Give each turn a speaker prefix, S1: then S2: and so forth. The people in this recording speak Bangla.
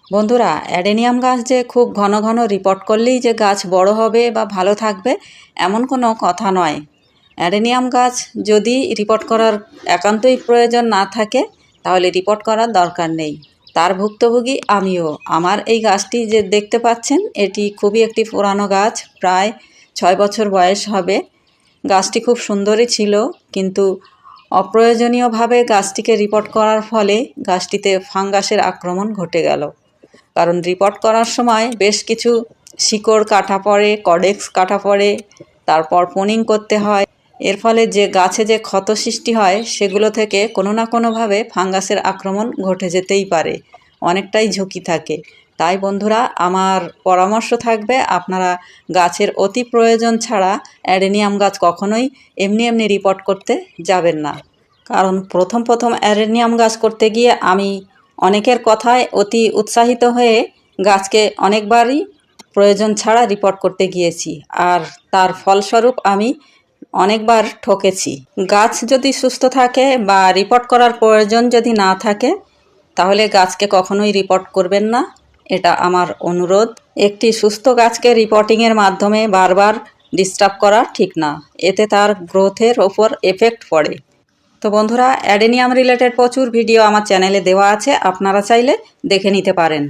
S1: বন্ধুরা, অ্যাডেনিয়াম গাছ যে খুব ঘন ঘন রিপোর্ট করলেই যে গাছ বড় হবে বা ভালো থাকবে এমন কোনো কথা নয়। অ্যাডেনিয়াম গাছ যদি রিপোর্ট করার একান্তই প্রয়োজন না থাকে তাহলে রিপোর্ট করার দরকার নেই। তার ভুক্তভোগী আমিও। আমার এই গাছটি যে দেখতে পাচ্ছেন এটি খুবই একটি পুরানো গাছ, প্রায় 6 বছর বয়স হবে। গাছটি খুব সুন্দরই ছিল, কিন্তু অপ্রয়োজনীয়ভাবে গাছটিকে রিপোর্ট করার ফলে গাছটিতে ফাঙ্গাসের আক্রমণ ঘটে গেল। কারণ রিপোর্ট করার সময় বেশ কিছু শিকড় কাটা পড়ে, কডেক্স কাটা পড়ে, তারপর পোনিং করতে হয়। এর ফলে যে গাছে যে ক্ষত সৃষ্টি হয় সেগুলো থেকে কোনো না কোনোভাবে ফাঙ্গাসের আক্রমণ ঘটে যেতেই পারে, অনেকটাই ঝুঁকি থাকে। তাই বন্ধুরা, আমার পরামর্শ থাকবে আপনারা গাছের অতি প্রয়োজন ছাড়া অ্যাডেনিয়াম গাছ কখনোই এমনি এমনি রিপোর্ট করতে যাবেন না। কারণ প্রথম অ্যাডেনিয়াম গাছ করতে গিয়ে আমি অনেকের কথায় অতি উৎসাহিত হয়ে গাছকে অনেকবারই প্রয়োজন ছাড়া রিপোর্ট করতে গিয়েছি, আর তার ফলস্বরূপ আমি অনেকবার ঠকেছি। গাছ যদি সুস্থ থাকে বা রিপোর্ট করার প্রয়োজন যদি না থাকে তাহলে গাছকে কখনোই রিপোর্ট করবেন না, এটা আমার অনুরোধ। একটি সুস্থ গাছকে রিপোর্টিংয়ের মাধ্যমে বারবার ডিস্টার্ব করা ঠিক না, এতে তার গ্রোথের ওপর এফেক্ট পড়ে। তো বন্ধুরা, অ্যাডেনিয়াম রিলেটেড প্রচুর ভিডিও আমার চ্যানেলে দেওয়া আছে, আপনারা চাইলে দেখে নিতে পারেন।